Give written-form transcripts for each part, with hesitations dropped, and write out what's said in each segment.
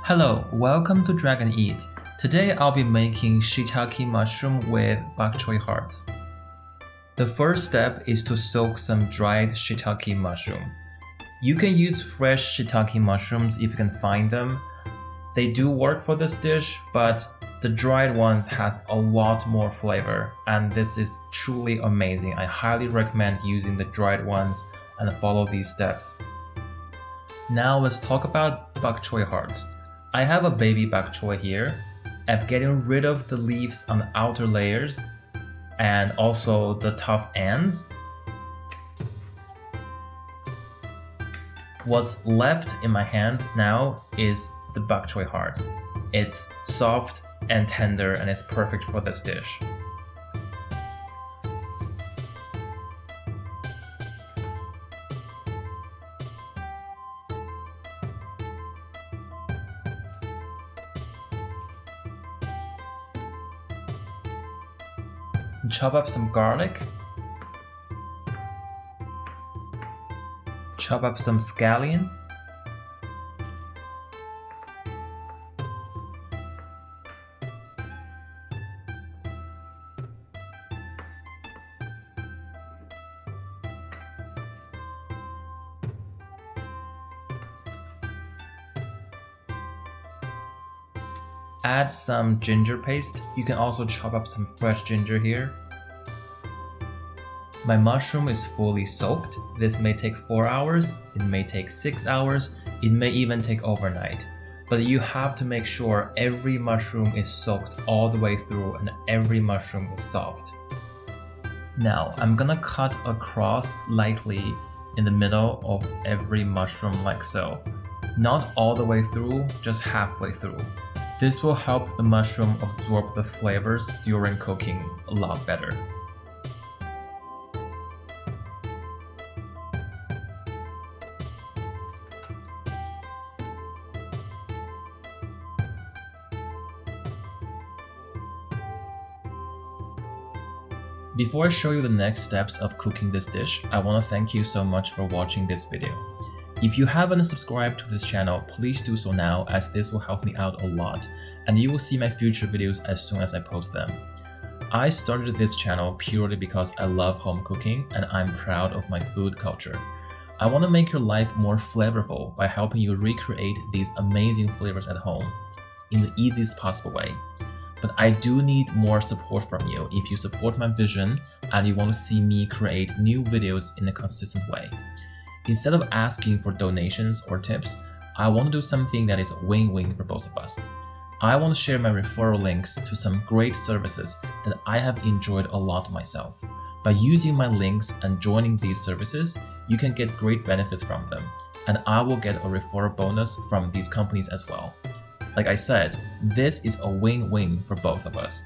Hello, welcome to Dragon Eat. Today I'll be making shiitake mushroom with bak choy hearts. The first step is to soak some dried shiitake mushroom. You can use fresh shiitake mushrooms if you can find them. They do work for this dish, but the dried ones has a lot more flavor and this is truly amazing. I highly recommend using the dried ones and follow these steps. Now let's talk about bak choy hearts. I have a baby bak choy here. I'm getting rid of the leaves on the outer layers and also the tough ends. What's left in my hand now is the bak choy heart. It's soft and tender and it's perfect for this dish. Chop up some garlic. Chop up some scallion. Add some ginger paste. You can also chop up some fresh ginger here. My mushroom is fully soaked. This may take 4 hours, it may take 6 hours, it may even take overnight. But you have to make sure every mushroom is soaked all the way through and every mushroom is soft. Now I'm gonna cut across lightly in the middle of every mushroom like so. Not all the way through, just halfway through. This will help the mushroom absorb the flavors during cooking a lot better. Before I show you the next steps of cooking this dish, I want to thank you so much for watching this video. If you haven't subscribed to this channel, please do so now as this will help me out a lot and you will see my future videos as soon as I post them. I started this channel purely because I love home cooking and I'm proud of my food culture. I want to make your life more flavorful by helping you recreate these amazing flavors at home in the easiest possible way. But I do need more support from you if you support my vision and you want to see me create new videos in a consistent way. Instead of asking for donations or tips, I want to do something that is a win-win for both of us. I want to share my referral links to some great services that I have enjoyed a lot myself. By using my links and joining these services, you can get great benefits from them, and I will get a referral bonus from these companies as well. Like I said, this is a win-win for both of us.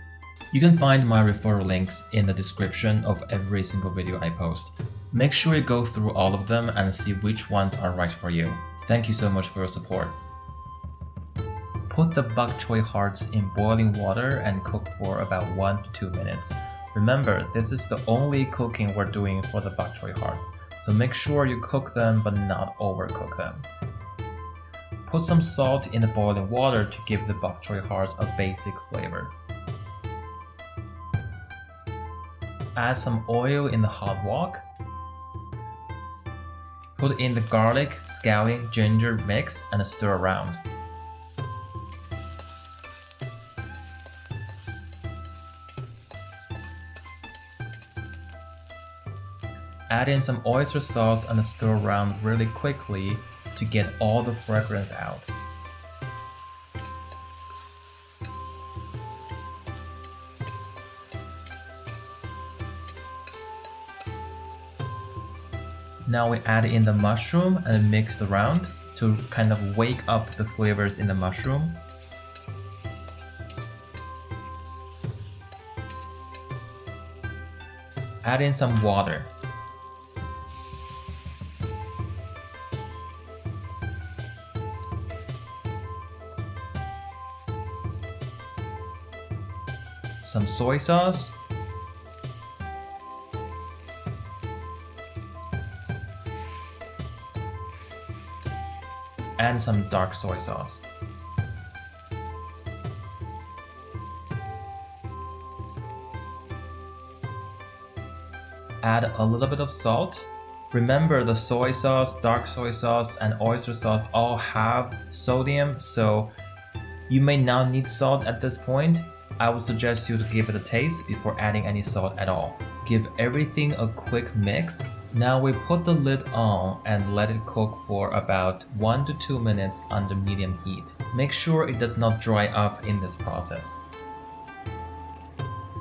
You can find my referral links in the description of every single video I post. Make sure you go through all of them and see which ones are right for you. Thank you so much for your support. Put the bak choy hearts in boiling water and cook for about 1 to 2 minutes. Remember, this is the only cooking we're doing for the bak choy hearts, so make sure you cook them but not overcook them. Put some salt in the boiling water to give the bak choy hearts a basic flavor. Add some oil in the hot wok. Put in the garlic, scallion, ginger mix and stir around. Add in some oyster sauce and stir around really quickly to get all the fragrance out. Now we add in the mushroom and mix it around to kind of wake up the flavors in the mushroom. Add in some water. Some soy sauce. And some dark soy sauce. add a little bit of salt. Remember, the soy sauce, dark soy sauce, and oyster sauce all have sodium, so you may not need salt at this point. I would suggest you to give it a taste before adding any salt at all. Give everything a quick mix. Now we put the lid on and let it cook for about 1 to 2 minutes under medium heat. Make sure it does not dry up in this process.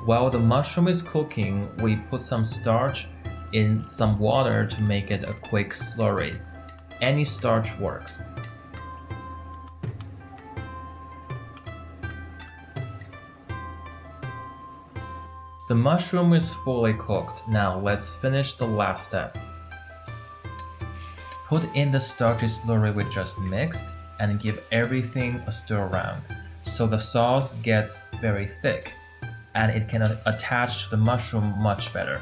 While the mushroom is cooking, we put some starch in some water to make it a quick slurry. Any starch works. The mushroom is fully cooked. Now let's finish the last step. Put in the starchy slurry we just mixed and give everything a stir around so the sauce gets very thick and it can attach to the mushroom much better.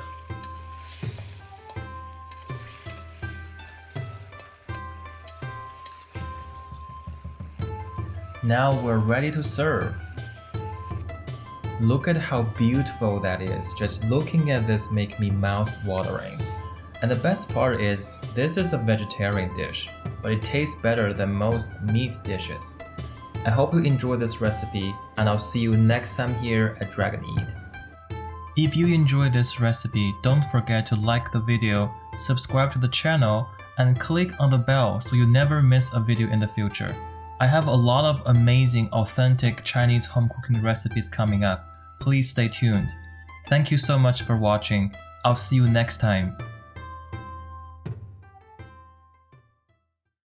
Now we're ready to serve. Look at how beautiful that is. Just looking at this makes me mouth watering. And the best part is, this is a vegetarian dish, but it tastes better than most meat dishes. I hope you enjoy this recipe, and I'll see you next time here at Dragon Eat. If you enjoyed this recipe, don't forget to like the video, subscribe to the channel, and click on the bell so you never miss a video in the future. I have a lot of amazing, authentic Chinese home cooking recipes coming up. Please stay tuned. Thank you so much for watching. I'll see you next time.